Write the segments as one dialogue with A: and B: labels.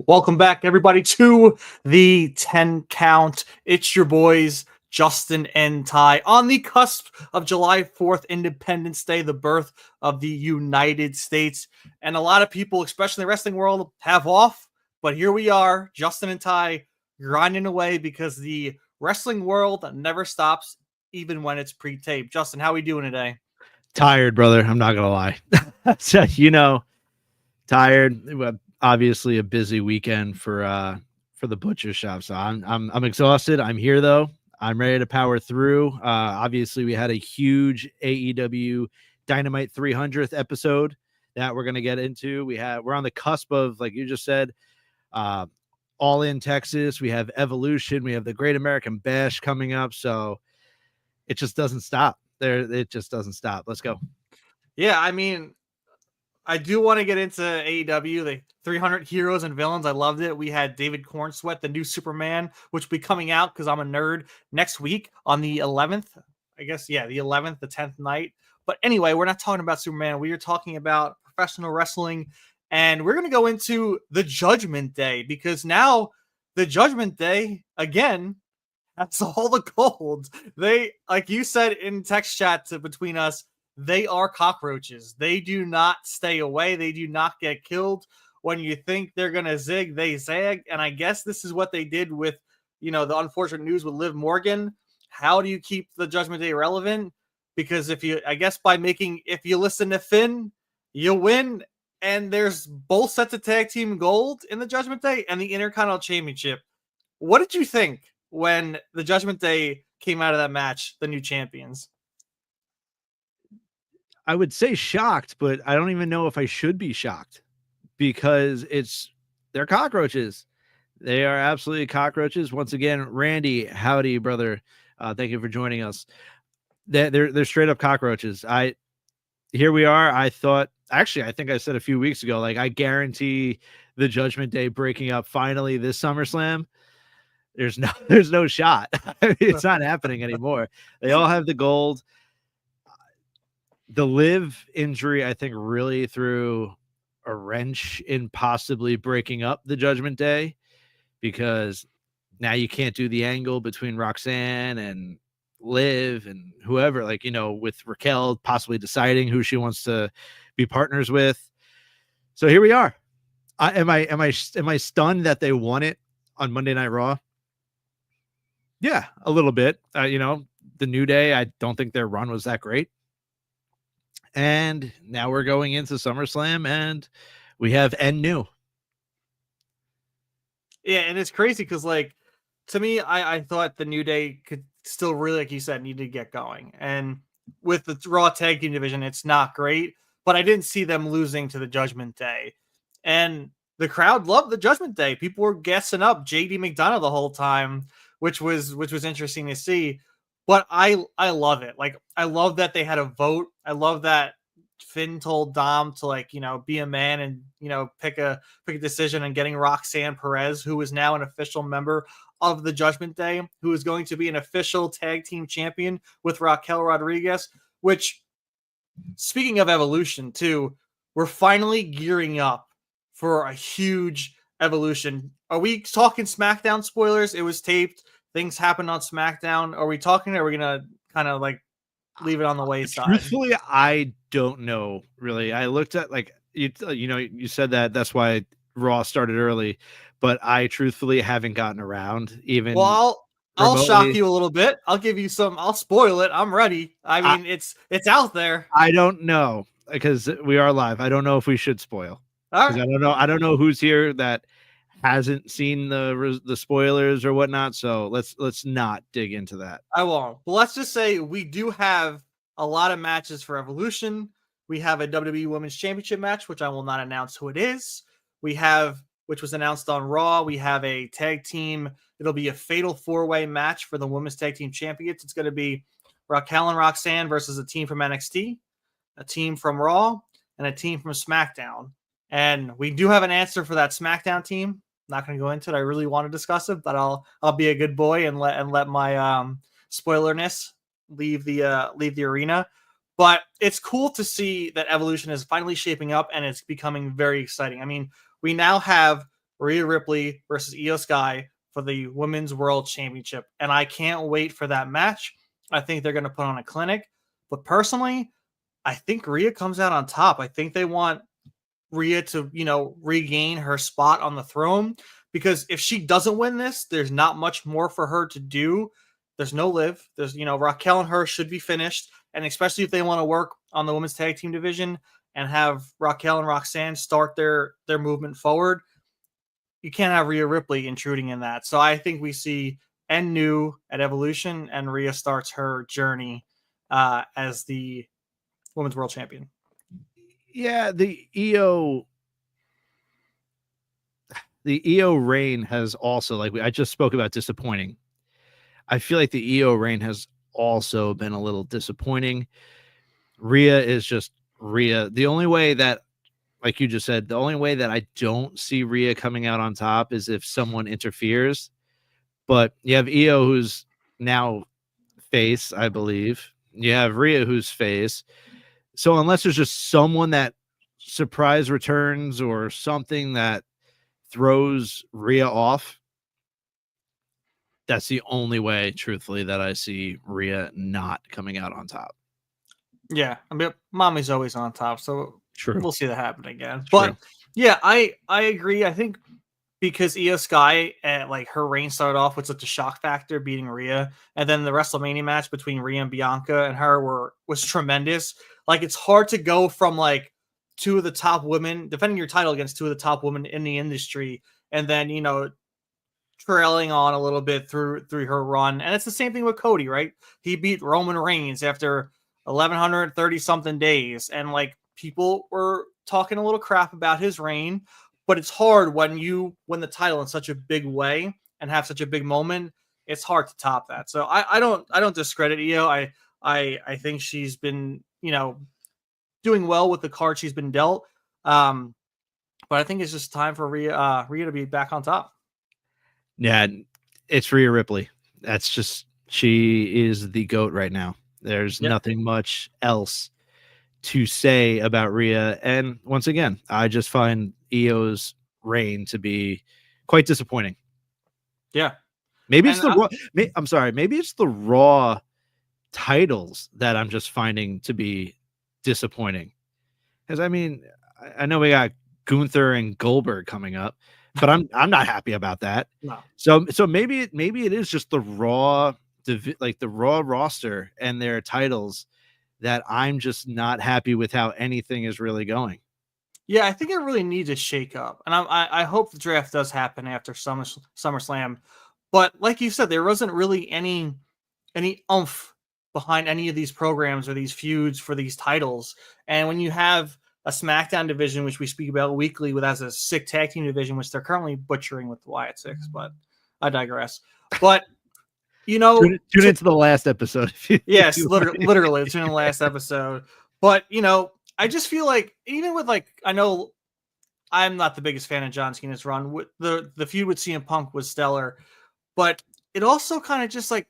A: Welcome back, everybody, to the 10 count. It's your boys, Justin and Ty, on the cusp of July 4th, Independence Day, the birth of the United States. And a lot of people, especially in the wrestling world, have off. But here we are, Justin and Ty, grinding away because the wrestling world never stops, even when it's pre-taped. Justin, how are we doing today?
B: Tired, brother. I'm not gonna lie. So, tired. Obviously, a busy weekend for the butcher shop. So I'm exhausted. I'm here though. I'm ready to power through. Obviously, we had a huge AEW Dynamite 300th episode that we're gonna get into. We're on the cusp of, like you just said, All In Texas. We have Evolution. We have the Great American Bash coming up. So it just doesn't stop. It just doesn't stop. Let's go.
A: Yeah, I mean, I do want to get into AEW, the 300 heroes and villains. I loved it. We had David Cornsweat, the new Superman, which will be coming out because I'm a nerd next week on the 11th. I guess, yeah, the 11th, the 10th night. But anyway, we're not talking about Superman. We are talking about professional wrestling. And we're going to go into the Judgment Day because now the Judgment Day, again, that's all the gold. They, like you said in text chat between us, they are cockroaches. They do not stay away. They do not get killed. When you think they're going to zig, they zag. And I guess this is what they did with, the unfortunate news with Liv Morgan. How do you keep the Judgment Day relevant? Because if you listen to Finn, you'll win. And there's both sets of tag team gold in the Judgment Day and the Intercontinental Championship. What did you think when the Judgment Day came out of that match, the new champions?
B: I would say shocked, but I don't even know if I should be shocked because they're cockroaches. They are absolutely cockroaches. Once again, Randy, howdy, brother. Thank you for joining us. They're straight up cockroaches. Here we are. I think I said a few weeks ago, like, I guarantee the Judgment Day breaking up finally this SummerSlam. There's no shot. It's not happening anymore. They all have the gold. The Liv injury, I think, really threw a wrench in possibly breaking up the Judgment Day, because now you can't do the angle between Roxanne and Liv and whoever, with Raquel possibly deciding who she wants to be partners with. So here we are. Am I stunned that they won it on Monday Night Raw? Yeah, a little bit. The New Day, I don't think their run was that great. And now we're going into SummerSlam and we have N New.
A: Yeah, and it's crazy because, to me, I thought the New Day could still really, like you said, need to get going. And with the Raw Tag Team division, it's not great, but I didn't see them losing to the Judgment Day. And the crowd loved the Judgment Day. People were gassing up JD McDonough the whole time, which was interesting to see. But I love it. Like, I love that they had a vote. I love that Finn told Dom to be a man and pick a decision on getting Roxanne Perez, who is now an official member of the Judgment Day, who is going to be an official tag team champion with Raquel Rodriguez. Which, speaking of Evolution too, we're finally gearing up for a huge Evolution. Are we talking SmackDown spoilers? It was taped. Things happened on SmackDown. Are we gonna kind of leave it on the wayside?
B: Truthfully, I don't know, really. I looked at, you said that's why Raw started early, but I truthfully haven't gotten around even.
A: Well, I'll shock you a little bit. I'll give you some. I'll spoil it. I'm ready. I mean, it's out there.
B: I don't know, because we are live. I don't know if we should spoil. All right. I don't know who's here that hasn't seen the spoilers or whatnot. So let's not dig into that.
A: I won't. But let's just say we do have a lot of matches for Evolution. We have a WWE Women's Championship match, which I will not announce who it is. We have, which was announced on Raw, we have a tag team. It'll be a fatal 4-way match for the Women's Tag Team Champions. It's going to be Raquel and Roxanne versus a team from NXT, a team from Raw, and a team from SmackDown. And we do have an answer for that SmackDown team. Not going to go into it. I really want to discuss it, but I'll be a good boy and let my spoilerness leave the arena. But it's cool to see that Evolution is finally shaping up and it's becoming very exciting. I mean, we now have Rhea Ripley versus Io Sky for the Women's World Championship. And I can't wait for that match. I think they're going to put on a clinic. But personally, I think Rhea comes out on top. I think they want Rhea to, regain her spot on the throne, because if she doesn't win this, there's not much more for her to do. There's no Liv. There's, Raquel and her should be finished. And especially if they want to work on the women's tag team division and have Raquel and Roxanne start their movement forward, you can't have Rhea Ripley intruding in that. So I think we see New at Evolution, and Rhea starts her journey as the Women's World Champion.
B: Yeah, the EO reign has also, like I just spoke about, disappointing. I feel like the EO reign has also been a little disappointing. Rhea is just Rhea. The only way that, like you just said, the only way that I don't see Rhea coming out on top is if someone interferes. But you have EO, who's now face, I believe. You have Rhea, who's face. So unless there's just someone that surprise returns or something that throws Rhea off, that's the only way, truthfully, that I see Rhea not coming out on top.
A: Yeah, I mean, Mommy's always on top, so
B: True.
A: We'll see that happen again.
B: True.
A: But yeah, I agree. I think because Io Sky, like her reign started off with such a shock factor, beating Rhea, and then the WrestleMania match between Rhea and Bianca and her was tremendous. Like, it's hard to go from like two of the top women defending your title against two of the top women in the industry, and then trailing on a little bit through her run. And it's the same thing with Cody, right? He beat Roman Reigns after 1130 something days, and like people were talking a little crap about his reign. But it's hard when you win the title in such a big way and have such a big moment. It's hard to top that. So I don't discredit Io. I think she's been doing well with the card she's been dealt. But I think it's just time for Rhea to be back on top.
B: Yeah, it's Rhea Ripley. That's just, she is the GOAT right now. There's nothing much else to say about Rhea. And once again, I just find Io's reign to be quite disappointing.
A: Yeah.
B: Maybe it's Raw. I'm sorry. Maybe it's the Raw titles that I'm just finding to be disappointing. Because I mean, I know we got Gunther and Goldberg coming up, but I'm not happy about that.
A: No.
B: So maybe it is just the Raw, like the Raw roster and their titles, that I'm just not happy with how anything is really going.
A: Yeah, I think it really needs a shake up, and I hope the draft does happen after SummerSlam. But like you said, there wasn't really any oomph behind any of these programs or these feuds for these titles. And when you have a SmackDown division, which we speak about weekly, with as a sick tag team division, which they're currently butchering with the Wyatt Six, but I digress. But
B: tune into the last episode.
A: Yes, literally, tune in the last episode. But I just feel like, even with I know I'm not the biggest fan of John Cena's run. The feud with CM Punk was stellar, but it also kind of just like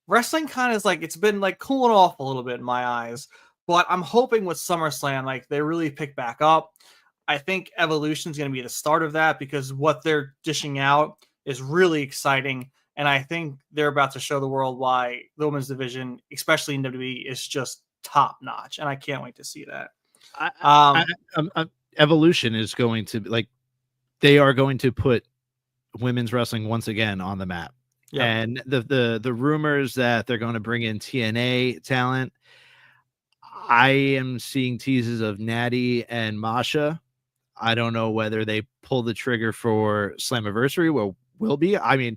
A: wrestling kind of is like, it's been like cooling off a little bit in my eyes. But I'm hoping with SummerSlam, like, they really pick back up. I think Evolution is going to be the start of that, because what they're dishing out is really exciting. And I think they're about to show the world why the women's division, especially in WWE, is just top notch. And I can't wait to see that.
B: Evolution is going to, like, they are going to put women's wrestling once again on the map. Yeah. And the rumors that they're going to bring in TNA talent, I am seeing teases of Natty and Masha. I don't know whether they pull the trigger for Slammiversary. Well, will be. I mean,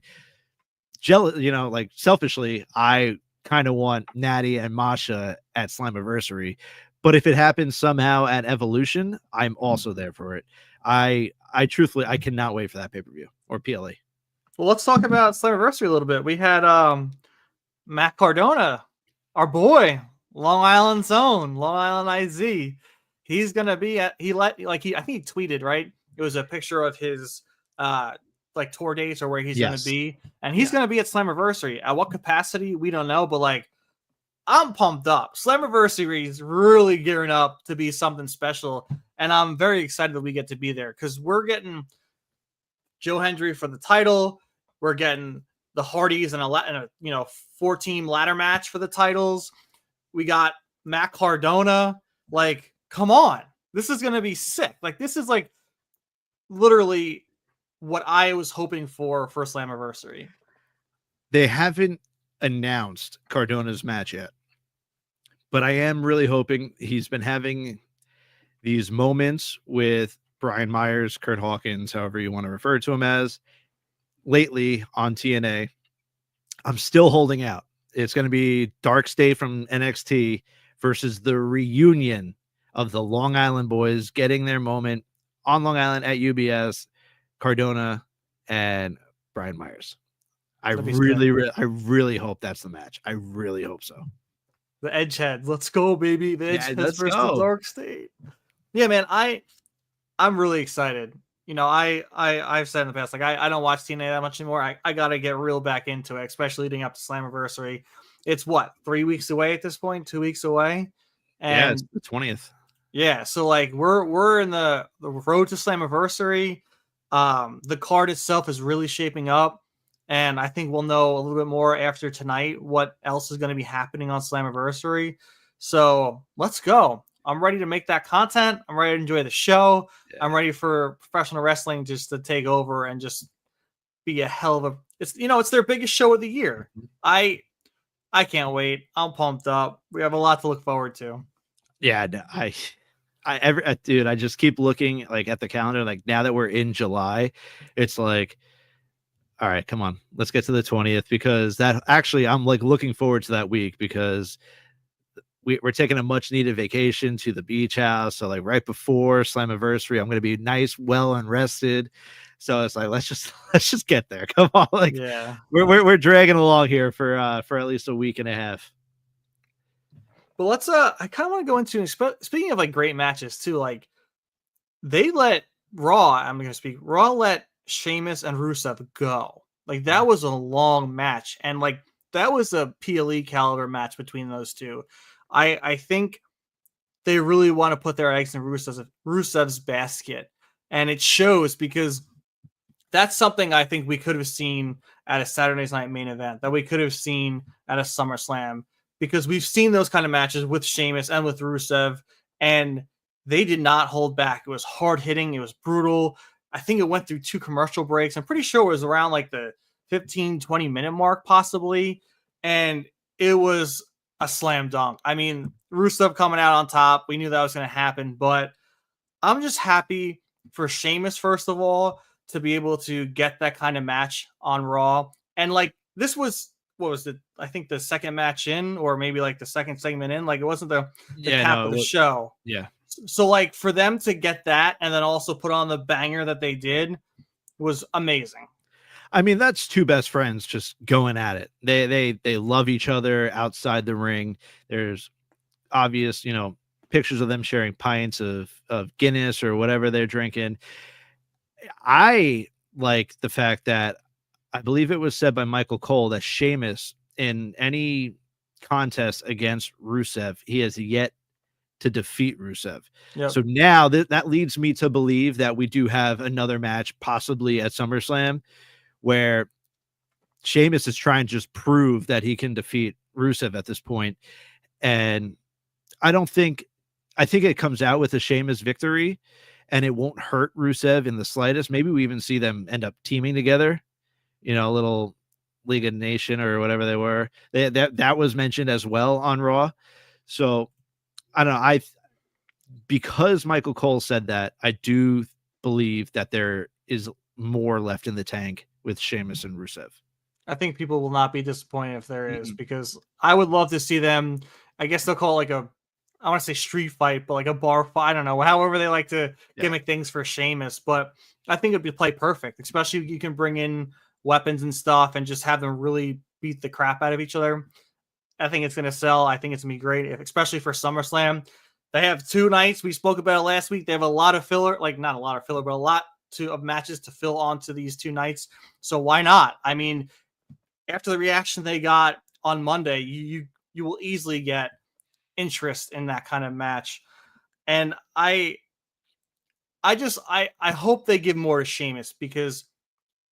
B: like, selfishly, I kind of want Natty and Masha at Slammiversary, but if it happens somehow at Evolution, I'm also there for it. I truthfully, I cannot wait for that pay-per-view or PLE.
A: Well, let's talk about Slammiversary a little bit. We had Matt Cardona, our boy, Long Island's own, Long Island IZ. He's gonna be at I think he tweeted, right? It was a picture of his like tour dates or where he's gonna be, and he's gonna be at Slammiversary. At what capacity, we don't know, but like, I'm pumped up. Slammiversary is really gearing up to be something special, and I'm very excited that we get to be there, because we're getting Joe Hendry for the title. We're getting the Hardys in a 4-team ladder match for the titles. We got Matt Cardona. Like, come on. This is going to be sick. Like, this is like literally what I was hoping for Slammiversary.
B: They haven't announced Cardona's match yet, but I am really hoping. He's been having these moments with Brian Myers, Kurt Hawkins, however you want to refer to him as, lately on TNA. I'm still holding out. It's going to be Dark State from NXT versus the reunion of the Long Island boys getting their moment on Long Island at UBS, Cardona and Brian Myers. I really hope that's the match. I really hope so.
A: The Edgeheads. Let's go, baby. The Edgeheads versus the Dark State. Yeah, man. I'm really excited. You know, I've said in the past, like I don't watch TNA that much anymore. I gotta get real back into it, especially leading up to Slammiversary. It's what, 3 weeks away at this point, 2 weeks away, and
B: it's the 20th.
A: Yeah, so like we're in the road to Slammiversary. The card itself is really shaping up, and I think we'll know a little bit more after tonight what else is going to be happening on Slammiversary. So let's go. I'm ready to make that content. I'm ready to enjoy the show. Yeah. I'm ready for professional wrestling just to take over and just be a hell of a. It's their biggest show of the year. I can't wait. I'm pumped up. We have a lot to look forward to.
B: Yeah, dude, I just keep looking like at the calendar. Like now that we're in July, it's like, all right, come on, let's get to the 20th, because that actually I'm like looking forward to that week, because we're taking a much needed vacation to the beach house. So like right before Slammiversary, I'm going to be nice, well and rested. So it's like, let's just get there. Come on. Like, yeah, we're dragging along here for at least a week and a half.
A: But let's I kind of want to go into, speaking of like great matches too, like they let Raw let Sheamus and Rusev go. Like that was a long match, and like that was a PLE caliber match between those two. I think they really want to put their eggs in Rusev's basket, and it shows, because that's something I think we could have seen at a Saturday Night Main Event, that we could have seen at a SummerSlam, because we've seen those kind of matches with Sheamus and with Rusev, and they did not hold back. It was hard hitting. It was brutal. I think it went through 2 commercial breaks. I'm pretty sure it was around like the 15, 20 minute mark, possibly. And it was a slam dunk. I mean, Rusev coming out on top. We knew that was going to happen, but I'm just happy for Sheamus, first of all, to be able to get that kind of match on Raw. And like, this was, what was it? I think the second match in, or maybe like the second segment in. Like, it wasn't the cap of the show.
B: Yeah.
A: So like for them to get that and then also put on the banger that they did was amazing.
B: I mean, that's 2 best friends just going at it. They love each other outside the ring. There's obvious, pictures of them sharing pints of Guinness or whatever they're drinking. I like the fact that I believe it was said by Michael Cole that Sheamus, in any contest against Rusev, he has yet to defeat Rusev. Yep. So now that leads me to believe that we do have another match, possibly at SummerSlam, where Sheamus is trying to just prove that he can defeat Rusev at this point. And I think it comes out with a Sheamus victory, and it won't hurt Rusev in the slightest. Maybe we even see them end up teaming together, a little League of Nation or whatever they were. That was mentioned as well on Raw. So I don't know. Because Michael Cole said that, I do believe that there is more left in the tank with Sheamus and Rusev.
A: I think people will not be disappointed if there is, because I would love to see them. I guess they'll call it like I want to say street fight, but like a bar fight. I don't know. However they like to gimmick things for Sheamus, but I think it'd be play perfect, especially if you can bring in weapons and stuff and just have them really beat the crap out of each other. I think it's going to sell. I think it's going to be great, especially for SummerSlam. They have 2 nights. We spoke about it last week. They have a lot of filler, like not a lot of filler, but a lot of matches to fill onto these 2 nights. So why not? I mean, after the reaction they got on Monday, you will easily get interest in that kind of match. And I hope they give more to Sheamus, because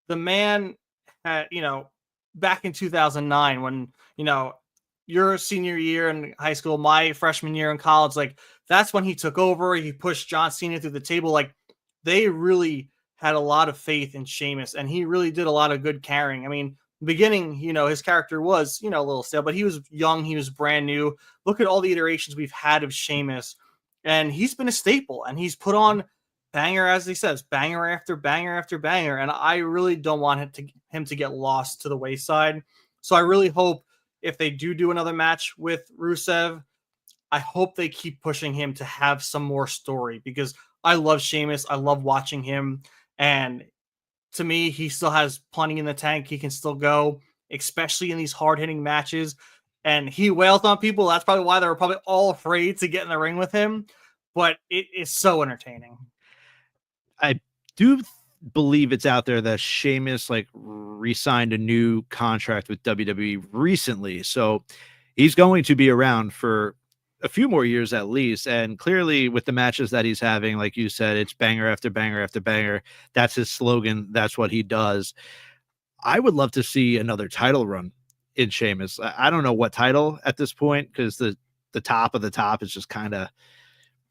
A: the man, back in 2009 when, your senior year in high school, my freshman year in college, like that's when he took over. He pushed John Cena through the table. Like they really had a lot of faith in Sheamus, and he really did a lot of good carrying. I mean, beginning, his character was, a little stale, but he was young, he was brand new. Look at all the iterations we've had of Sheamus, and he's been a staple, and he's put on banger, as he says, banger after banger after banger. And I really don't want him to get lost to the wayside. So I really hope if they do another match with Rusev, I hope they keep pushing him to have some more story, because I love Sheamus. I love watching him. And to me, he still has plenty in the tank. He can still go, especially in these hard hitting matches. And he wailed on people. That's probably why they were probably all afraid to get in the ring with him. But it is so entertaining.
B: I do believe it's out there that Sheamus like re-signed a new contract with WWE recently. So he's going to be around for a few more years at least. And clearly with the matches that he's having, like you said, it's banger after banger after banger. That's his slogan. That's what he does. I would love to see another title run in Sheamus. I don't know what title at this point, because the top of the top is just kind of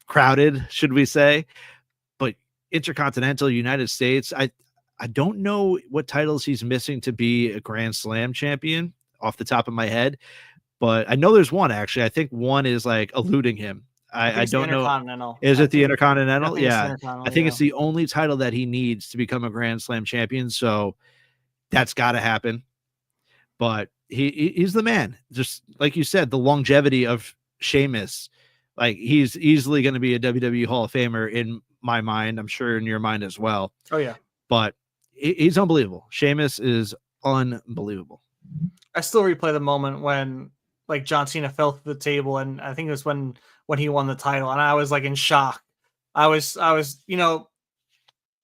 B: crowded, should we say. But Intercontinental, United States, I don't know what titles he's missing to be a Grand Slam champion off the top of my head, but I know there's one actually. I think one is like eluding him. I don't know. Is it the Intercontinental? Yeah. I think it's the only title that he needs to become a Grand Slam champion. So that's got to happen. But he's the man. Just like you said, the longevity of Sheamus, like he's easily going to be a WWE Hall of Famer in my mind. I'm sure in your mind as well.
A: Oh yeah.
B: But he's unbelievable. Sheamus is unbelievable.
A: I still replay the moment when like John Cena fell through the table, and I think it was when he won the title, and I was like in shock. I was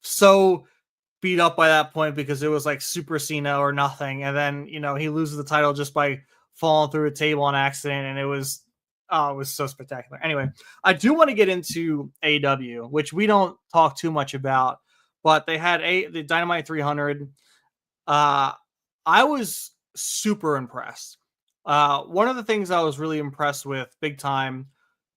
A: so beat up by that point, because it was like Super Cena or nothing, and then he loses the title just by falling through a table on accident, and it was so spectacular. Anyway, I do want to get into AEW, which we don't talk too much about, but they had the Dynamite 300. I was super impressed. One of the things I was really impressed with big time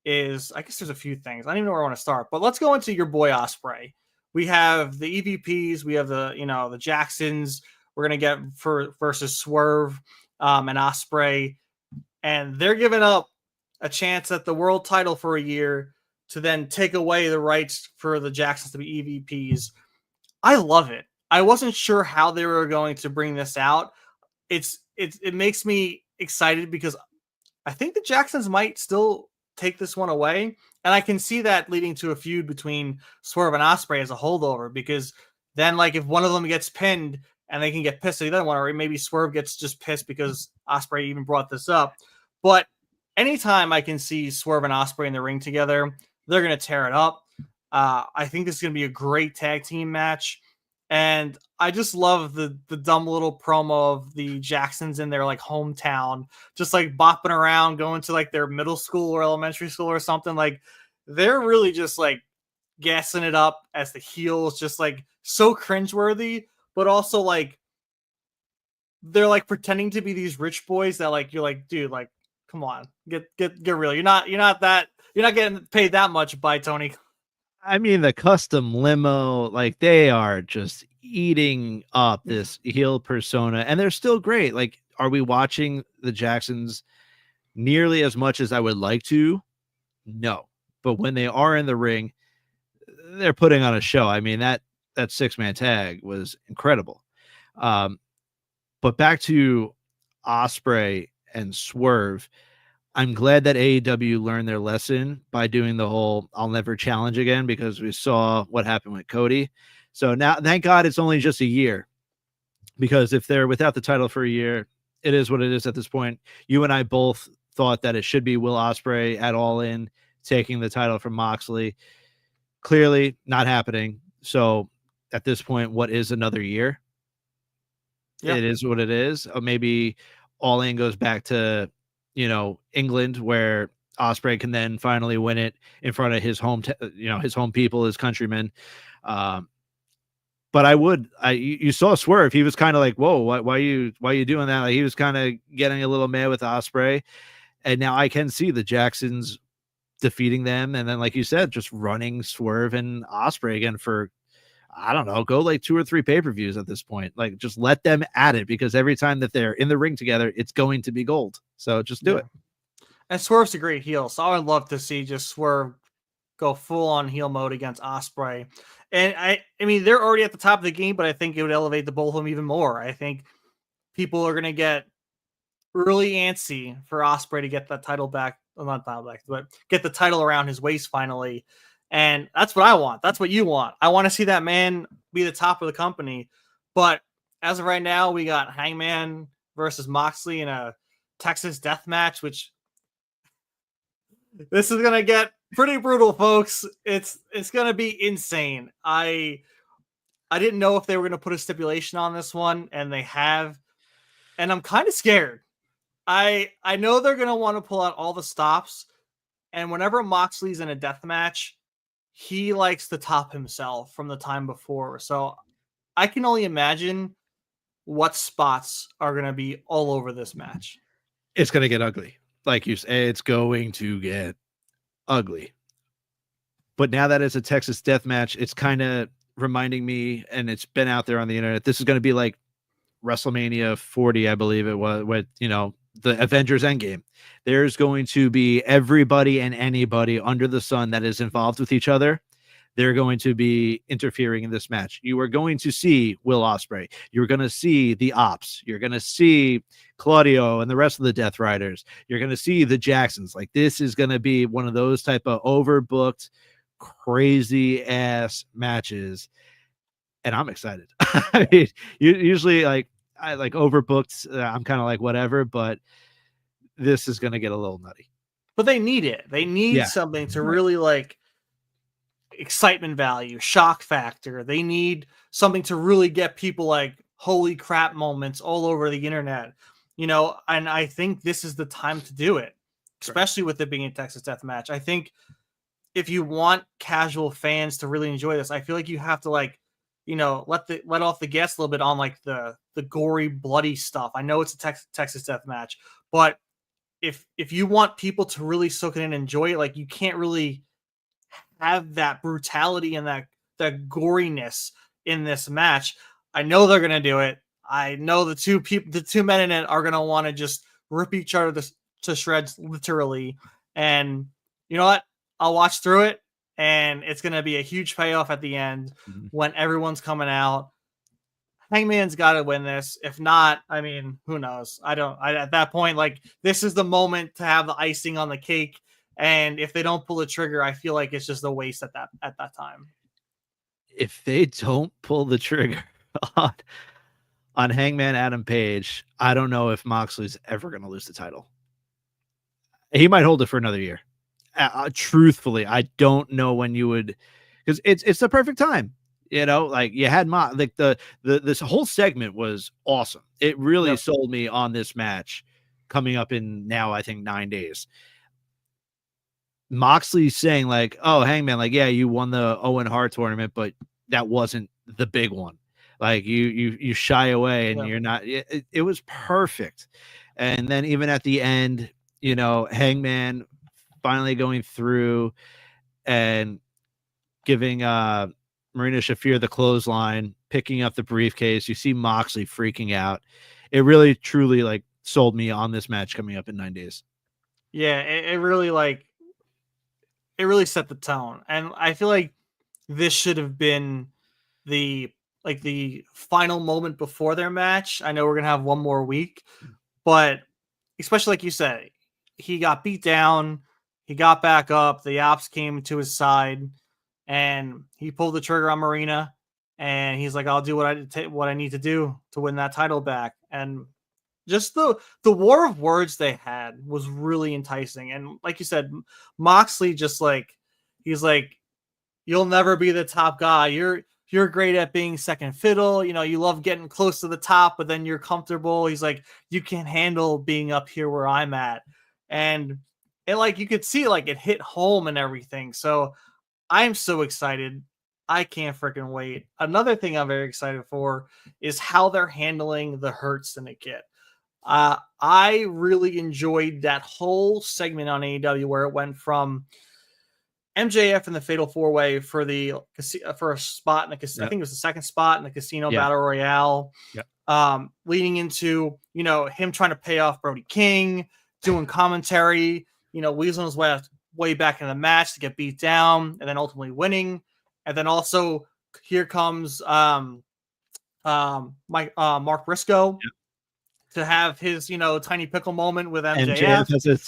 A: is, I guess there's a few things. I don't even know where I want to start, but let's go into your boy Ospreay. We have the EVPs, we have the Jacksons. We're gonna get versus Swerve and Ospreay, and they're giving up a chance at the world title for a year to then take away the rights for the Jacksons to be EVPs. I love it. I wasn't sure how they were going to bring this out. It makes me excited, because I think the Jacksons might still take this one away, and I can see that leading to a feud between Swerve and Ospreay as a holdover, because then like if one of them gets pinned and they can get pissed at the other one, or maybe Swerve gets just pissed because Ospreay even brought this up. But anytime I can see Swerve and Ospreay in the ring together, they're going to tear it up. I think this is going to be a great tag team match. And I just love the dumb little promo of the Jacksons in their like hometown, just like bopping around, going to like their middle school or elementary school or something. Like they're really just like gassing it up as the heels, just like so cringeworthy, but also like they're like pretending to be these rich boys that like you're like, dude, like come on, get real. You're not getting paid that much by Tony.
B: I mean, the custom limo, like they are just eating up this heel persona, and they're still great. Like, are we watching the Jacksons nearly as much as I would like to? No. But when they are in the ring, they're putting on a show. I mean, that 6-man tag was incredible. But back to Ospreay and Swerve, I'm glad that AEW learned their lesson by doing the whole I'll never challenge again, because we saw what happened with Cody. So now, thank God it's only just a year, because if they're without the title for a year, it is what it is at this point. You and I both thought that it should be Will Ospreay at All In taking the title from Moxley. Clearly not happening. So at this point, what is another year? Yeah. It is what it is. Or maybe All In goes back to England, where Ospreay can then finally win it in front of his home, his home people, his countrymen. But you saw Swerve. He was kind of like, whoa, why are you doing that? Like, he was kind of getting a little mad with Ospreay. And now I can see the Jacksons defeating them. And then, like you said, just running Swerve and Ospreay again for, I don't know, go like 2 or 3 pay-per-views at this point. Like, just let them at it, because every time that they're in the ring together, it's going to be gold. So just do it.
A: And Swerve's a great heel, so I would love to see just Swerve go full on heel mode against Ospreay. And I mean, they're already at the top of the game, but I think it would elevate the both of them even more. I think people are gonna get really antsy for Ospreay to get that title back. Well, not title back, but get the title around his waist finally. And that's what I want. That's what you want. I want to see that man be the top of the company. But as of right now, we got Hangman versus Moxley in a Texas death match, which this is gonna get pretty brutal, folks. It's gonna be insane. I didn't know if they were gonna put a stipulation on this one, and they have, and I'm kind of scared. I know they're gonna want to pull out all the stops, and whenever Moxley's in a death match, he likes to top himself from the time before. So I can only imagine what spots are gonna be all over this match.
B: It's going to get ugly. Like you said, it's going to get ugly. But now that it's a Texas death match, it's kind of reminding me, and it's been out there on the internet, this is going to be like WrestleMania 40, I believe it was, with, the Avengers Endgame. There's going to be everybody and anybody under the sun that is involved with each other. They're going to be interfering in this match. You are going to see Will Ospreay. You're going to see the Ops. You're going to see Claudio and the rest of the Death Riders. You're going to see the Jacksons. Like, this is going to be one of those type of overbooked, crazy ass matches. And I'm excited. I mean, usually, like, I like overbooked. I'm kind of like whatever, but this is going to get a little nutty.
A: But they need it. They need something to really like excitement value, shock factor. They need something to really get people like holy crap moments all over the internet. And I think this is the time to do it, especially with it being a Texas death match. I think if you want casual fans to really enjoy this, I feel like you have to like, let off the gas a little bit on like the gory, bloody stuff. I know it's a Texas death match, but if you want people to really soak it in and enjoy it, like, you can't really have that brutality and that goriness in this match. I know they're gonna do it. I know the two men in it are gonna want to just rip each other to shreds, literally. And you know what? I'll watch through it, and it's gonna be a huge payoff at the end when everyone's coming out. Hangman's got to win this. If not, I mean, who knows? At that point, like, this is the moment to have the icing on the cake. And if they don't pull the trigger, I feel like it's just a waste at that time.
B: If they don't pull the trigger on Hangman Adam Page, I don't know if Moxley's ever going to lose the title. He might hold it for another year. Truthfully, I don't know when you would, because it's the perfect time. Like, you had like this whole segment was awesome. It really sold me on this match coming up in now, I think, 9 days. Moxley saying like, oh, Hangman, like, yeah, you won the Owen Hart tournament, but that wasn't the big one. Like, you shy away and you're not, it was perfect. And then even at the end, Hangman finally going through and giving Marina Shafir the clothesline, picking up the briefcase. You see Moxley freaking out. It really, truly, like, sold me on this match coming up in 9 days.
A: Yeah, it really set the tone. And I feel like this should have been the final moment before their match. I know we're going to have one more week, but especially like you said, he got beat down, he got back up, the Ops came to his side, and he pulled the trigger on Marina, and he's like, I'll do what I need to do to win that title back. And just the war of words they had was really enticing. And like you said, Moxley just like, he's like, you'll never be the top guy. You're great at being second fiddle. You love getting close to the top, but then you're comfortable. He's like, you can't handle being up here where I'm at. And like, you could see like it hit home and everything. So I'm so excited. I can't freaking wait. Another thing I'm very excited for is how they're handling the Hurt Syndicate. I really enjoyed that whole segment on AEW where it went from MJF in the Fatal 4-Way for the for a spot in the casino. I think it was the second spot in the Casino
B: Yeah.
A: Battle Royale.
B: Yeah.
A: Leading into him trying to pay off Brody King, doing commentary, weaseling his way back in the match to get beat down, and then ultimately winning. And then also here comes Mark Briscoe to have his tiny pickle moment with MJF.
B: MJF has a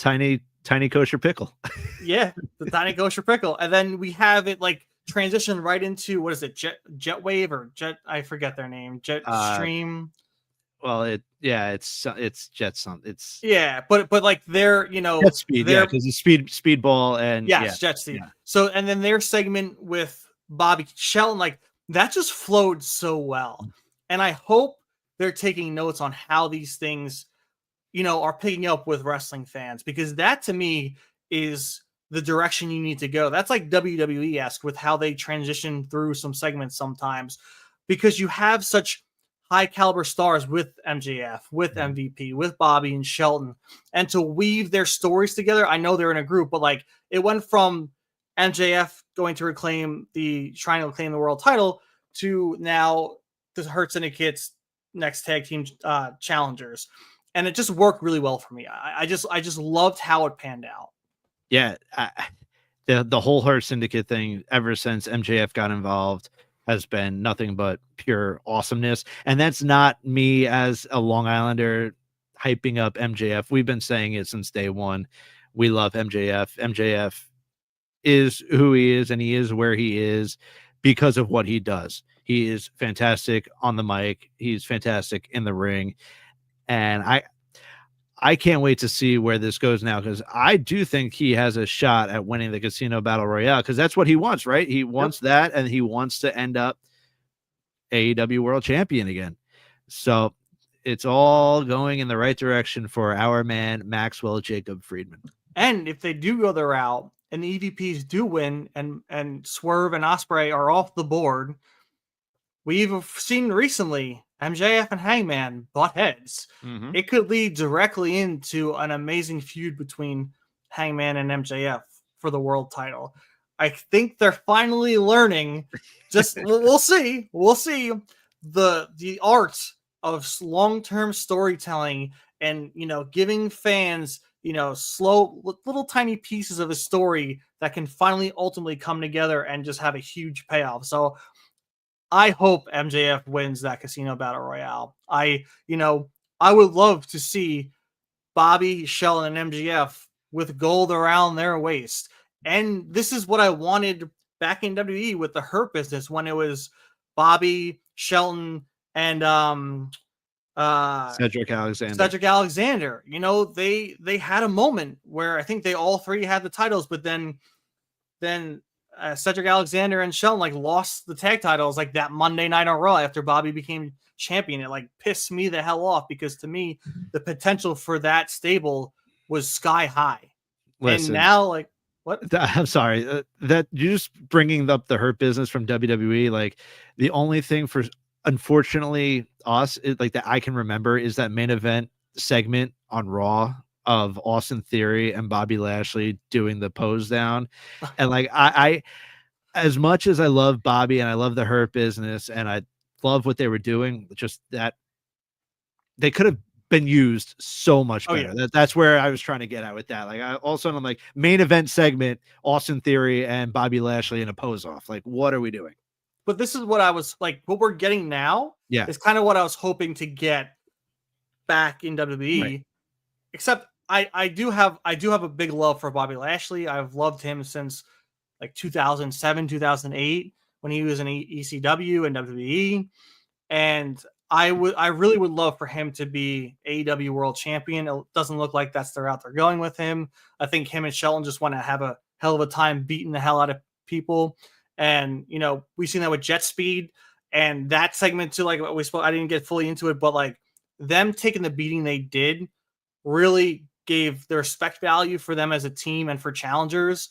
B: tiny kosher pickle.
A: Yeah, the tiny kosher pickle, and then we have it like transition right into what is it, Jet Wave or Jet? I forget their name. Jet Stream.
B: Well, it's Jet something. It's
A: but like they're
B: Jet Speed, because it's Speedball and
A: Jet Speed. Yeah. So and then their segment with Bobby Shelton, like that just flowed so well, and I hope they're taking notes on how these things, are picking up with wrestling fans, because that to me is the direction you need to go. That's like WWE-esque with how they transition through some segments sometimes, because you have such high caliber stars with MJF, with MVP, with Bobby and Shelton, and to weave their stories together. I know they're in a group, but like it went from MJF going to trying to reclaim the world title to now the Hurt Syndicate's next tag team challengers. And it just worked really well for me. I just loved how it panned out.
B: Yeah. The whole Hurt Syndicate thing ever since MJF got involved has been nothing but pure awesomeness. And that's not me as a Long Islander hyping up MJF. We've been saying it since day one. We love MJF. MJF is who he is, and he is where he is because of what he does. He is fantastic on the mic. He's fantastic in the ring. And I can't wait to see where this goes now, because I do think he has a shot at winning the Casino Battle Royale, because that's what he wants, right? He wants that, and he wants to end up AEW World Champion again. So it's all going in the right direction for our man, Maxwell Jacob Friedman.
A: And if they do go the route and the EVPs do win and Swerve and Ospreay are off the board, we've seen recently MJF and Hangman butt heads. Mm-hmm. It could lead directly into an amazing feud between Hangman and MJF for the world title. I think they're finally learning. We'll see. We'll see the art of long-term storytelling and giving fans slow little tiny pieces of a story that can finally ultimately come together and just have a huge payoff. So I hope MJF wins that Casino Battle Royale. I would love to see Bobby, Shelton, and MJF with gold around their waist. And this is what I wanted back in WWE with the Hurt Business, when it was Bobby, Shelton, and
B: Cedric Alexander.
A: They had a moment where I think they all three had the titles, but then Cedric Alexander and Shelton lost the tag titles that Monday Night on Raw after Bobby became champion. It pissed me the hell off, because to me the potential for that stable was sky high.
B: Listen,
A: and now what?
B: I'm sorry that you're just bringing up the Hurt Business from WWE. The only thing for, unfortunately, us that I can remember is that main event segment on Raw of Austin Theory and Bobby Lashley doing the pose down. And I as much as I love Bobby and I love the Hurt Business and I love what they were doing, just that they could have been used so much better. That's where I was trying to get at with that. All of a sudden I'm main event segment, Austin Theory and Bobby Lashley in a pose off. What are we doing?
A: But this is what I was what we're getting now.
B: Yeah,
A: is kind of what I was hoping to get back in WWE. Right. Except I do have a big love for Bobby Lashley. I've loved him since 2007, 2008 when he was in ECW and WWE, and I really would love for him to be AEW World Champion. It doesn't look like that's the route they're going with him. I think him and Shelton just want to have a hell of a time beating the hell out of people, and we've seen that with Jet Speed and that segment too. What we spoke, I didn't get fully into it, but them taking the beating they did really gave the respect value for them as a team and for challengers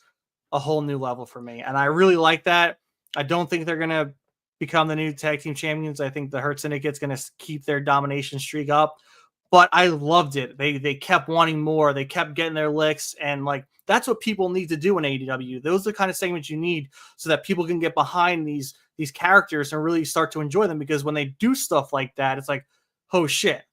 A: a whole new level for me. And I really like that. I don't think they're gonna become the new tag team champions. I think the Hurt Syndicate's gonna keep their domination streak up. But I loved it. They kept wanting more. They kept getting their licks, and like that's what people need to do in AEW. Those are the kind of segments you need so that people can get behind these characters and really start to enjoy them. Because when they do stuff like that, it's like, oh shit,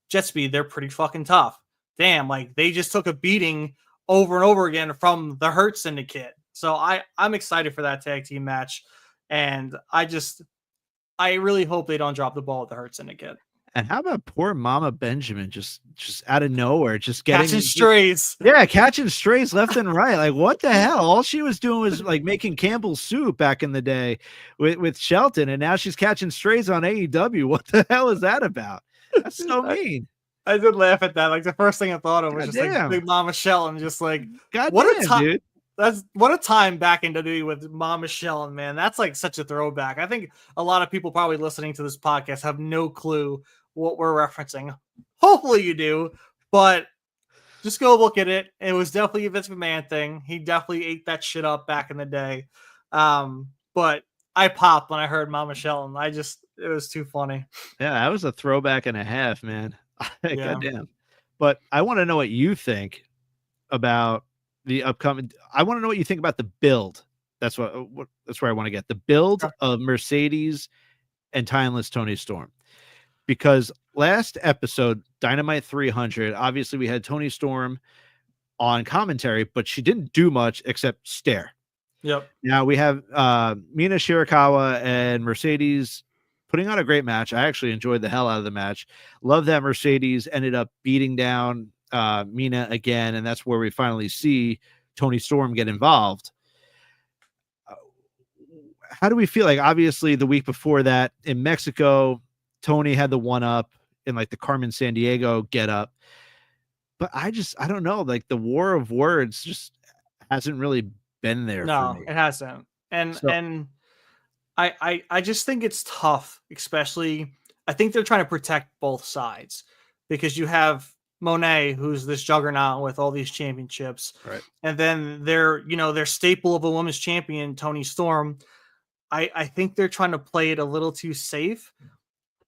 A: Jet Speed, they're pretty fucking tough. Damn, like they just took a beating over and over again from the Hurt Syndicate. So I'm excited for that tag team match, and I really hope they don't drop the ball with the Hurt Syndicate.
B: And how about poor Mama Benjamin just out of nowhere, just
A: Catching strays.
B: Yeah, catching strays left and right. Like, what the hell? All she was doing was like making Campbell's soup back in the day with Shelton, and now she's catching strays on AEW. What the hell is that about? That's so mean.
A: I did laugh at that. Like the first thing I thought of was
B: God
A: just
B: damn.
A: like Big Mama Shelton, just like
B: God
A: what
B: damn,
A: a time,
B: dude.
A: That's what a time back in WWE with Mama Shelton, man. That's like such a throwback. I think a lot of people probably listening to this podcast have no clue what we're referencing. Hopefully you do, but just go look at it. It was definitely a Vince McMahon thing. He definitely ate that shit up back in the day. But I popped when I heard Mama Shelton. It was too funny.
B: Yeah, that was a throwback and a half, man.
A: Yeah.
B: Goddamn. But I want to know what you think about the upcoming. I want to know what you think about the build. That's that's where I want to get the build of Mercedes and Timeless Tony Storm. Because last episode, Dynamite 300, obviously we had Tony Storm on commentary, but she didn't do much except stare.
A: Yep.
B: Now we have Mina Shirakawa and Mercedes putting on a great match. I actually enjoyed the hell out of the match. Love that Mercedes ended up beating down Mina again, and that's where we finally see Tony Storm get involved. How do we feel? Like, obviously the week before that in Mexico, Tony had the one up in like the Carmen Sandiego get up, but I don't know, like the war of words just hasn't really been there.
A: No,
B: for me.
A: it hasn't. And I just think it's tough, especially I think they're trying to protect both sides because you have Monet, who's this juggernaut with all these championships,
B: right?
A: And then their staple of a women's champion, Tony Storm. I think they're trying to play it a little too safe.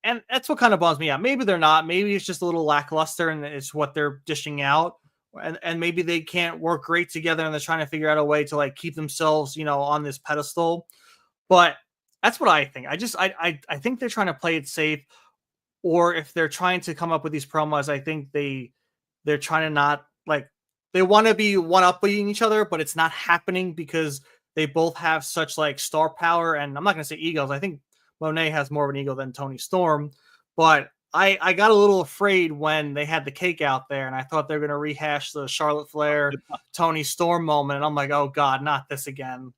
A: And that's what kind of bums me out. Maybe they're not. Maybe it's just a little lackluster and it's what they're dishing out. And maybe they can't work great together and they're trying to figure out a way to like keep themselves, on this pedestal. But that's what I think. I think they're trying to play it safe. Or if they're trying to come up with these promos, I think they're trying to not like they want to be one-upping each other, but it's not happening because they both have such like star power. And I'm not going to say egos. I think Monet has more of an ego than Tony Storm, but I got a little afraid when they had the cake out there and I thought they were going to rehash the Charlotte Flair, Tony Storm moment. And I'm like, oh God, not this again.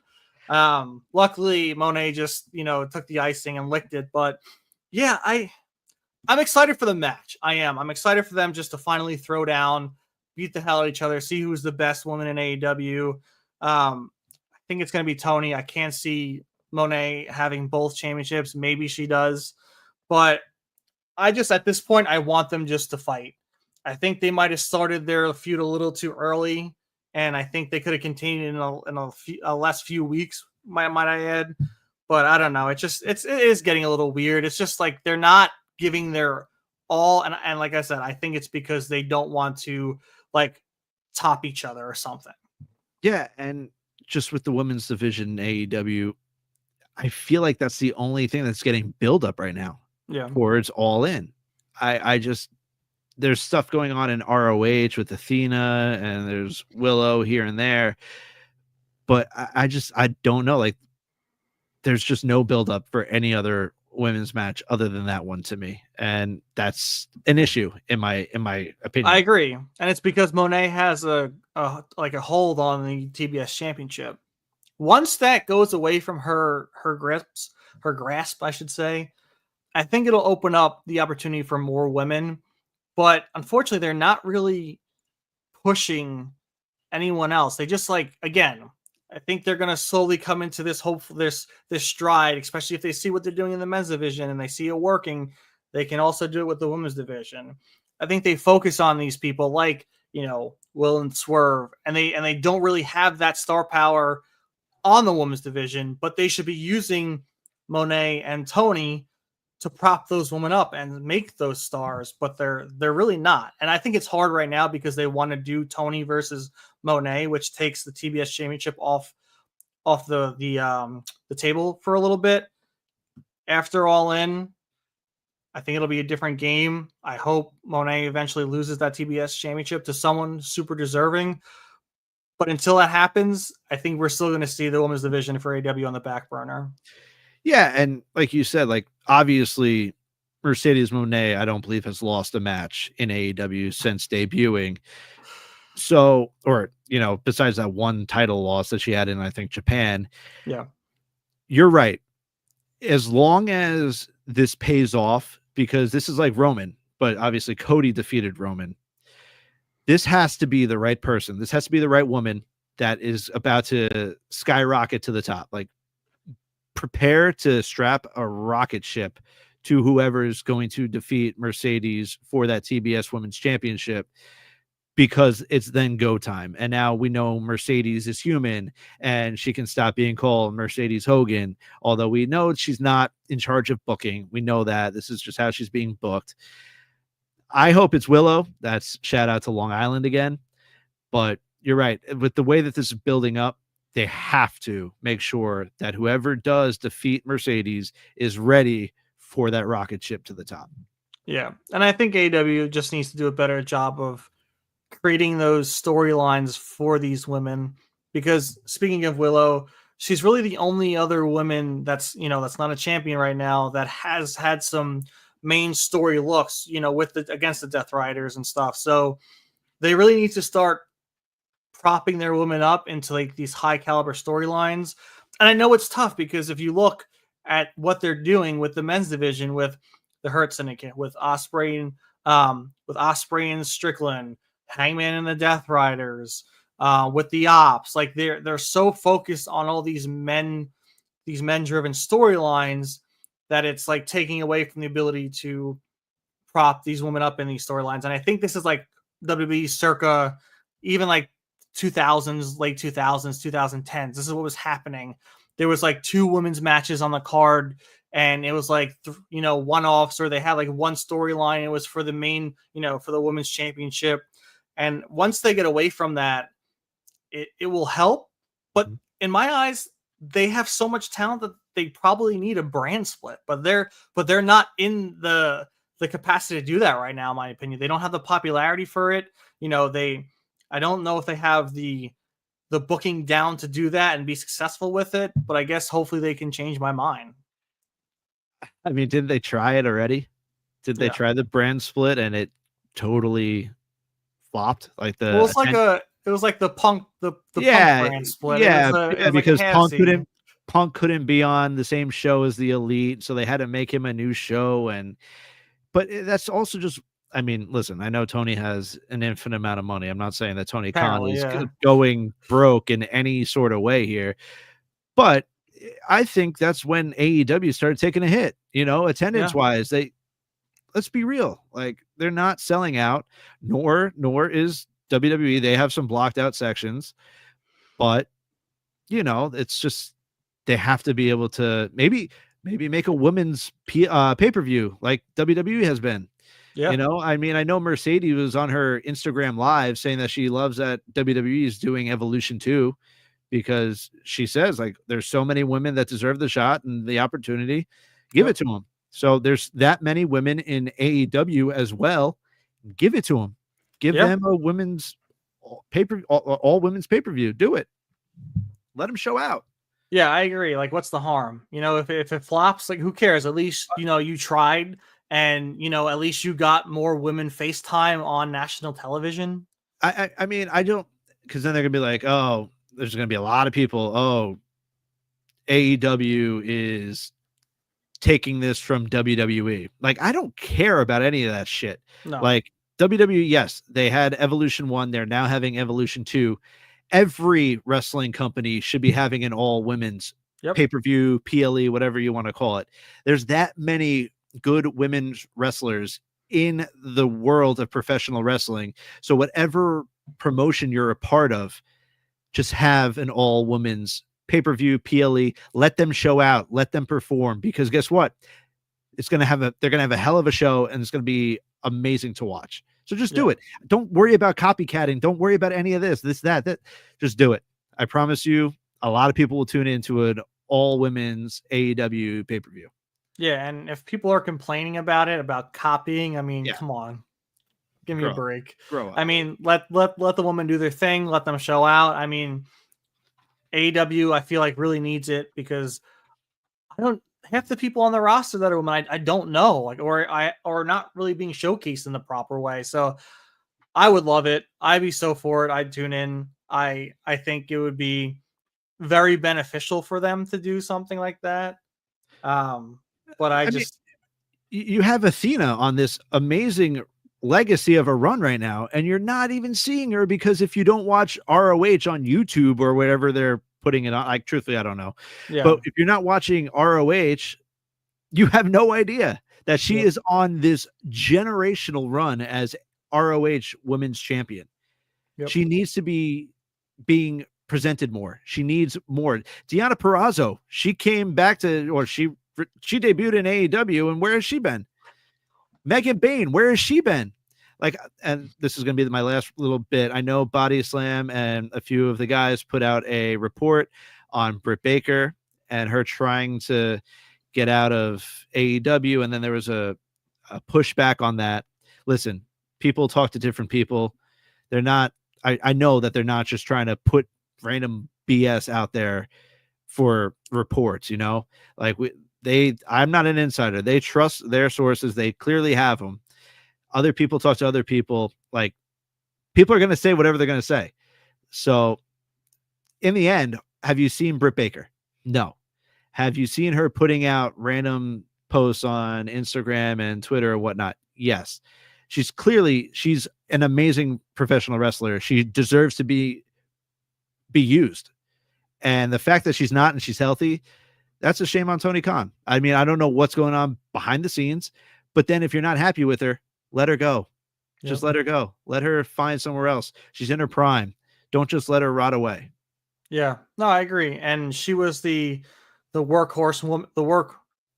A: Luckily Monet just, took the icing and licked it, but yeah, I'm excited for the match. I'm excited for them just to finally throw down, beat the hell out of each other, see who's the best woman in AEW. I think it's going to be Tony. I can't see Monet having both championships. Maybe she does, but at this point, I want them just to fight. I think they might have started their feud a little too early, and I think they could have continued in a last few weeks. Might I add, but I don't know. It is getting a little weird. It's just like they're not giving their all, and like I said, I think it's because they don't want to like top each other or something.
B: Yeah, and just with the women's division in AEW, I feel like that's the only thing that's getting build up right now.
A: Yeah.
B: Towards All In. I just there's stuff going on in ROH with Athena and there's Willow here and there. But I don't know. Like there's just no build up for any other women's match other than that one to me. And that's an issue in my opinion.
A: I agree. And it's because Monet has a hold on the TBS championship. Once that goes away from her grasp, I should say, I think it'll open up the opportunity for more women. But unfortunately, they're not really pushing anyone else. They just again, I think they're going to slowly come into this this stride, especially if they see what they're doing in the men's division and they see it working. They can also do it with the women's division. I think they focus on these people like, Will and Swerve, and they don't really have that star power on the women's division, but they should be using Monet and Tony to prop those women up and make those stars, but they're really not. And I think it's hard right now because they want to do Tony versus Monet, which takes the TBS championship off the table for a little bit. After All In, I think it'll be a different game. I hope Monet eventually loses that TBS championship to someone super deserving. But until that happens, I think we're still going to see the women's division for AW on the back burner.
B: Yeah, and like you said, like obviously Mercedes Moné, I don't believe has lost a match in AEW since debuting. So, or besides that one title loss that she had in, I think, Japan.
A: Yeah.
B: You're right. As long as this pays off, because this is like Roman, but obviously Cody defeated Roman. This has to be the right person. This has to be the right woman that is about to skyrocket to the top. Like, prepare to strap a rocket ship to whoever is going to defeat Mercedes for that TBS Women's Championship, because it's then go time. And now we know Mercedes is human and she can stop being called Mercedes Hogan, although we know she's not in charge of booking. We know that this is just how she's being booked. I hope it's Willow. That's shout out to Long Island again. But you're right. With the way that this is building up, they have to make sure that whoever does defeat Mercedes is ready for that rocket ship to the top.
A: Yeah. And I think AEW just needs to do a better job of creating those storylines for these women, because speaking of Willow, she's really the only other woman that's not a champion right now that has had some main story looks, with against the Death Riders and stuff. So they really need to start propping their women up into like these high caliber storylines. And I know it's tough because if you look at what they're doing with the men's division, with the Hurt Syndicate, with Osprey and Strickland, Hangman and the Death Riders, with the Ops, like they're so focused on all these men driven storylines that it's like taking away from the ability to prop these women up in these storylines. And I think this is like WWE circa even like 2000s, late 2000s, 2010s. This is what was happening. There was like 2 women's matches on the card, and it was like one-offs, or they had like one storyline. It was for the main, for the women's championship. And once they get away from that, it will help. But in my eyes, they have so much talent that they probably need a brand split. But they're not in the capacity to do that right now, in my opinion. They don't have the popularity for it. I don't know if they have the booking down to do that and be successful with it, but I guess hopefully they can change my mind.
B: I mean, didn't they try it already? Did they try the brand split and it totally flopped? Like
A: it was like the Punk Punk brand split.
B: Because Punk couldn't be on the same show as the Elite, so they had to make him a new show. But that's also just, I mean, listen, I know Tony has an infinite amount of money. I'm not saying that Tony Khan is going broke in any sort of way here, but I think that's when AEW started taking a hit, attendance wise. Let's be real. Like, they're not selling out, nor is WWE. They have some blocked out sections, but it's just, they have to be able to maybe make a women's pay-per-view like WWE has been. Yeah. I mean, I know Mercedes was on her Instagram live saying that she loves that WWE is doing Evolution 2, because she says, like, there's so many women that deserve the shot and the opportunity. Give it to them. So there's that many women in AEW as well. Give it to them. Give them a women's all women's pay-per-view. Do it. Let them show out.
A: Yeah, I agree. Like, what's the harm? If it flops, like, who cares? At least, you tried. And, at least you got more women FaceTime on national television.
B: I mean, I don't, because then they're going to be like, oh, there's going to be a lot of people. Oh, AEW is taking this from WWE. Like, I don't care about any of that shit. No. Like, WWE, yes, they had Evolution 1. They're now having Evolution 2. Every wrestling company should be having an all women's pay-per-view, PLE, whatever you want to call it. There's that many good women's wrestlers in the world of professional wrestling. So whatever promotion you're a part of, just have an all women's pay-per-view PLE. Let them show out, let them perform, because guess what? They're going to have a hell of a show, and it's going to be amazing to watch. So just do it. Don't worry about copycatting. Don't worry about any of this, that. Just do it. I promise you, a lot of people will tune into an all women's AEW pay-per-view.
A: Yeah, and if people are complaining about copying, I mean, come on. Give me a break.
B: Grow up.
A: I mean, let the women do their thing, let them show out. I mean, AEW, I feel like really needs it, because half the people on the roster that are women, I don't know, like, or not really being showcased in the proper way. So I would love it. I'd be so for it. I'd tune in. I think it would be very beneficial for them to do something like that. But I mean,
B: you have Athena on this amazing legacy of a run right now, and you're not even seeing her, because if you don't watch ROH on YouTube or whatever they're putting it on, like, truthfully, I don't know. Yeah. But if you're not watching ROH, you have no idea that she is on this generational run as ROH Women's Champion. Yep. She needs to be being presented more. She needs more. Deonna Purrazzo, she came back to, or she debuted in AEW, and where has she been? Megan Bain, where has she been? Like, and this is going to be my last little bit. I know Body Slam and a few of the guys put out a report on Britt Baker and her trying to get out of AEW, and then there was a pushback on that. Listen, people talk to different people. They're not, I know that they're not just trying to put random BS out there for reports, you know, like I'm not an insider. They trust their sources. They clearly have them. Other people talk to other people. Like, people are going to say whatever they're going to say. So in the end, have you seen Britt Baker? No. Have you seen her putting out random posts on Instagram and Twitter or whatnot? Yes. She's an amazing professional wrestler. She deserves to be used. And the fact that she's not, and she's healthy, that's a shame on Tony Khan. I mean, I don't know what's going on behind the scenes, but then if you're not happy with her, let her go. Just let her go. Let her find somewhere else. She's in her prime. Don't just let her rot away.
A: Yeah, no, I agree. And she was the workhorse woman,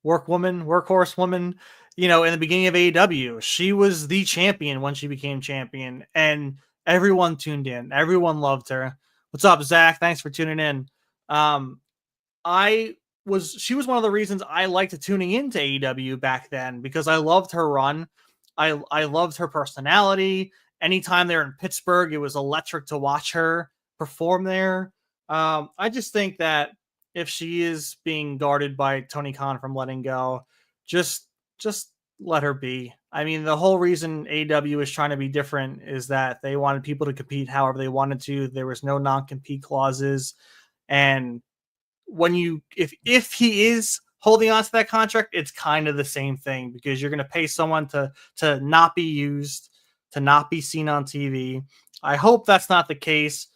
A: workhorse woman, you know, in the beginning of AEW. She was the champion when she became champion, and everyone tuned in. Everyone loved her. What's up, Zach? Thanks for tuning in. She was one of the reasons I liked tuning into AEW back then, because I loved her run. I loved her personality. Anytime they're in Pittsburgh, it was electric to watch her perform there. I just think that if she is being guarded by Tony Khan from letting go, just let her be. I mean, the whole reason AEW is trying to be different is that they wanted people to compete however they wanted to. There was no non-compete clauses. And if he is holding on to that contract, it's kind of the same thing, because you're going to pay someone to not be used, to not be seen on TV. I hope that's not the case.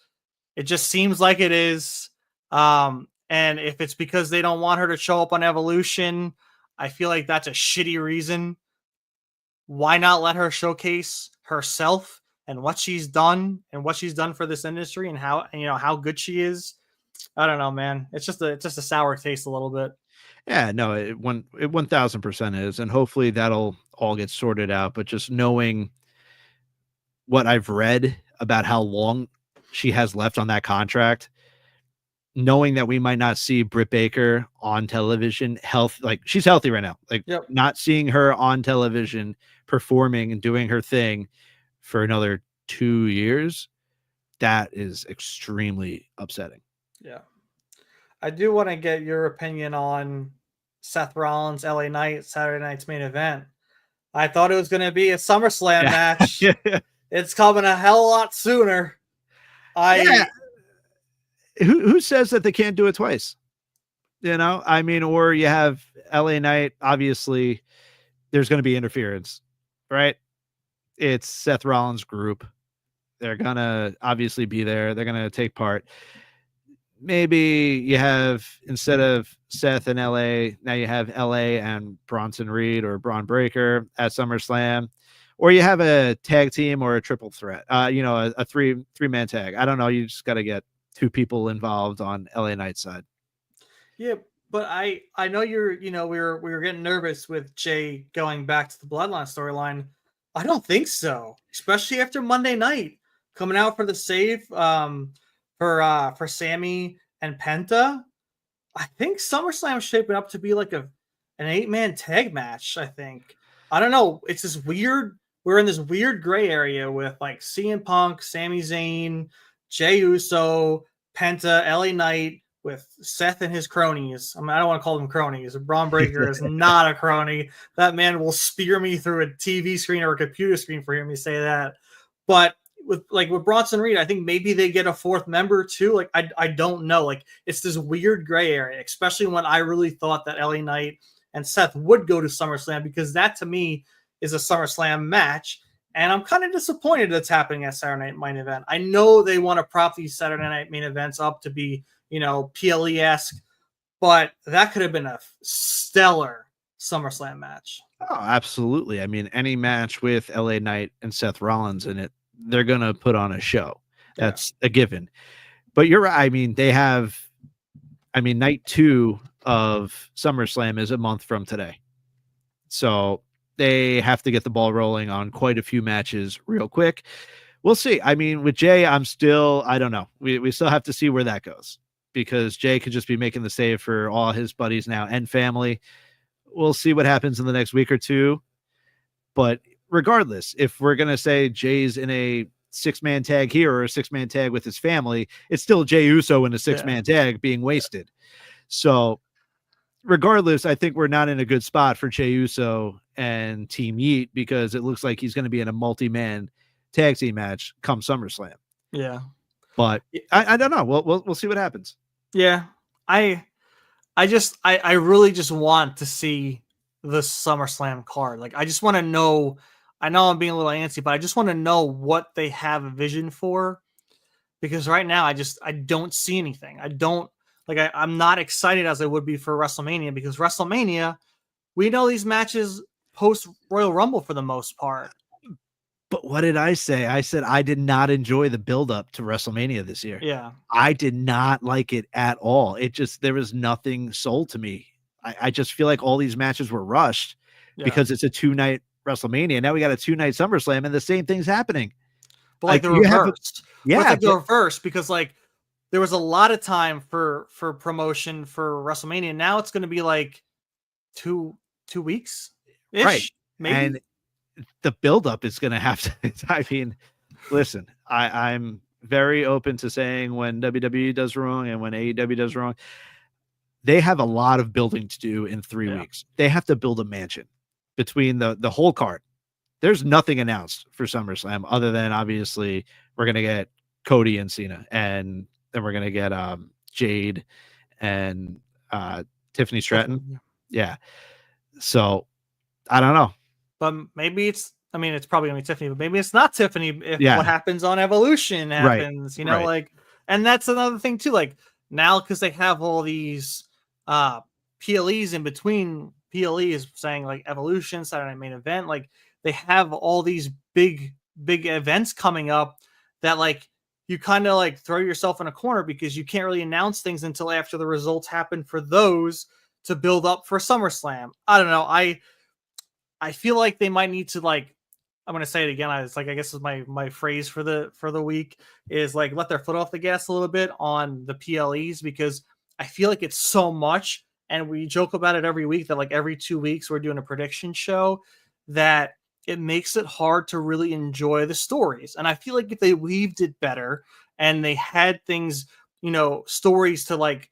A: It just seems like it is. And if it's because they don't want her to show up on Evolution, I feel like that's a shitty reason. Why not let her showcase herself and what she's done for this industry, and how good she is? I don't know, man. It's just a sour taste a little bit.
B: Yeah, no, it 1000% is, and hopefully that'll all get sorted out. But just knowing what I've read about how long she has left on that contract, knowing that we might not see Britt Baker on television, like, she's healthy right now, like, not seeing her on television performing and doing her thing for another 2 years, that is extremely upsetting.
A: Yeah. I do want to get your opinion on Seth Rollins, LA Knight, Saturday night's main event. I thought it was going to be a SummerSlam match. It's coming a hell of a lot sooner.
B: Who says that they can't do it twice? You know, I mean, or you have LA Knight, obviously there's going to be interference, right? It's Seth Rollins' group. They're going to obviously be there. They're going to take part. Maybe you have, instead of Seth and LA, now you have LA and Bronson Reed or Braun Breaker at SummerSlam, or you have a tag team or a triple threat, a three-man tag. I don't know. You just got to get two people involved on LA Knight's side.
A: Yeah, but I know we were getting nervous with Jay going back to the Bloodline storyline. I don't think so, especially after Monday night coming out for the save for Sammy and Penta. I think SummerSlam is shaping up to be like an 8-man tag match. I think. I don't know. It's this weird. We're in this weird gray area with like CM Punk, Sami Zayn, Jey Uso, Penta, LA Knight, with Seth and his cronies. I mean, I don't want to call them cronies. Braun Breaker is not a crony. That man will spear me through a TV screen or a computer screen for hearing me say that. But with Bronson Reed, I think maybe they get a fourth member too. Like I don't know. Like it's this weird gray area, especially when I really thought that LA Knight and Seth would go to SummerSlam, because that to me is a SummerSlam match. And I'm kind of disappointed that's happening at Saturday Night Main Event. I know they want to prop these Saturday Night Main Events up to be, PLE-esque, but that could have been a stellar SummerSlam match.
B: Oh, absolutely. I mean, any match with LA Knight and Seth Rollins in it, they're going to put on a show. That's a given. But you're right. I mean, night 2 of SummerSlam is a month from today. So they have to get the ball rolling on quite a few matches real quick. We'll see. I mean, with Jay, I don't know. We still have to see where that goes, because Jay could just be making the save for all his buddies now and family. We'll see what happens in the next week or two. But regardless, if we're going to say Jay's in a 6-man tag here or a 6-man tag with his family, it's still Jey Uso in a 6-man tag being wasted. So regardless, I think we're not in a good spot for Jey Uso and Team Yeet, because it looks like he's going to be in a multi-man tag team match come SummerSlam.
A: Yeah.
B: But I don't know. We'll see what happens.
A: Yeah. I really just want to see the SummerSlam card. Like, I just want to know. I know I'm being a little antsy, but I just want to know what they have a vision for, because right now I don't see anything. I'm not excited as I would be for WrestleMania, because WrestleMania, we know these matches post Royal Rumble for the most part.
B: But what did I say? I said I did not enjoy the build-up to WrestleMania this year.
A: Yeah.
B: I did not like it at all. There was nothing sold to me. I just feel like all these matches were rushed because it's a 2-night WrestleMania. Now we got a 2-night SummerSlam and the same thing's happening.
A: But like the reverse. The reverse, because like there was a lot of time for promotion for WrestleMania. Now it's going to be like two weeks.
B: Right.
A: Maybe.
B: And the buildup is going to have to, I mean, listen, I'm very open to saying when WWE does wrong and when AEW does wrong. They have a lot of building to do in 3 weeks. They have to build a mansion between the whole card. There's nothing announced for SummerSlam other than obviously we're going to get Cody and Cena, and then we're going to get Jade and Tiffany Stratton. Yeah. So I don't know.
A: But maybe it's probably going to be Tiffany, but maybe it's not Tiffany if what happens on Evolution happens, like, and that's another thing too. Like now, because they have all these PLEs in between PLEs saying like Evolution, Saturday Night Main Event, like they have all these big events coming up that like you kind of like throw yourself in a corner, because you can't really announce things until after the results happen for those to build up for SummerSlam. I don't know. I feel like they might need to, like, I'm going to say it again. It's like, I guess is my phrase for the week is like, let their foot off the gas a little bit on the PLEs, because I feel like it's so much. And we joke about it every week that like every 2 weeks we're doing a prediction show, that it makes it hard to really enjoy the stories. And I feel like if they weaved it better and they had things, stories to like,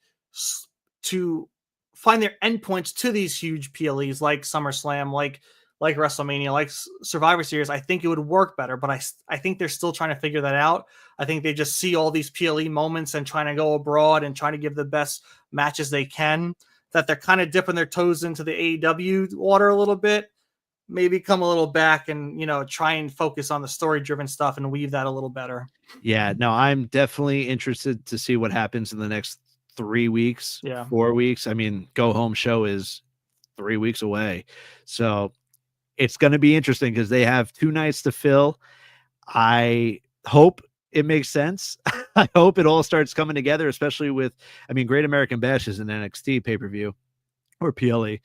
A: to find their endpoints to these huge PLEs like SummerSlam, like WrestleMania, like Survivor Series, I think it would work better. But I think they're still trying to figure that out. I think they just see all these PLE moments and trying to go abroad and trying to give the best matches they can, that they're kind of dipping their toes into the AEW water a little bit. Maybe come a little back and, try and focus on the story-driven stuff and weave that a little better.
B: Yeah, no, I'm definitely interested to see what happens in the next 3 weeks, 4 weeks. I mean, Go Home show is 3 weeks away. So it's going to be interesting because they have 2 nights to fill. I hope it makes sense. I hope it all starts coming together, especially with, I mean, Great American Bash is an NXT pay-per-view or PLE,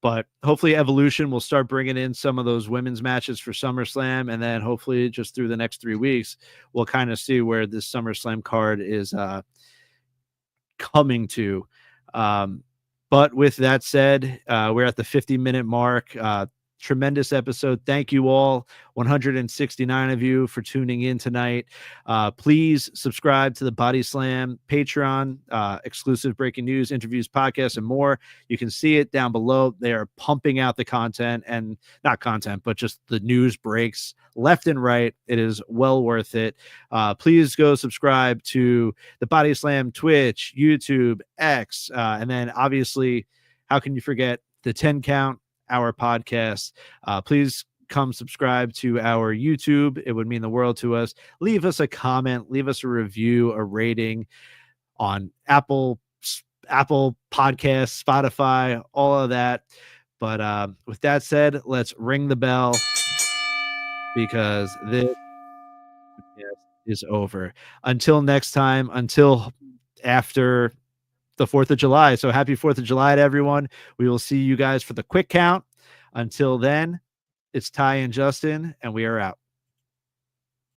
B: but hopefully Evolution will start bringing in some of those women's matches for SummerSlam. And then hopefully just through the next 3 weeks, we'll kind of see where this SummerSlam card is coming to. But with that said, we're at the 50-minute mark. Tremendous episode. Thank you all, 169 of you, for tuning in tonight. Please subscribe to the Body Slam Patreon, exclusive breaking news, interviews, podcasts, and more. You can see it down below. They are pumping out the content, and not content, but just the news breaks left and right. It is well worth it. Please go subscribe to the Body Slam Twitch, YouTube, X, and then obviously, how can you forget the 10 Count, our podcast? Please come subscribe to our YouTube. It would mean the world to us. Leave us a comment, leave us a review, a rating on Apple Podcasts, Spotify, all of that. But with that said, let's ring the bell, because this is over. Until next time, until after the 4th of July. So happy 4th of July to everyone. We will see you guys for the quick count. Until then, it's Ty and Justin, and we are out.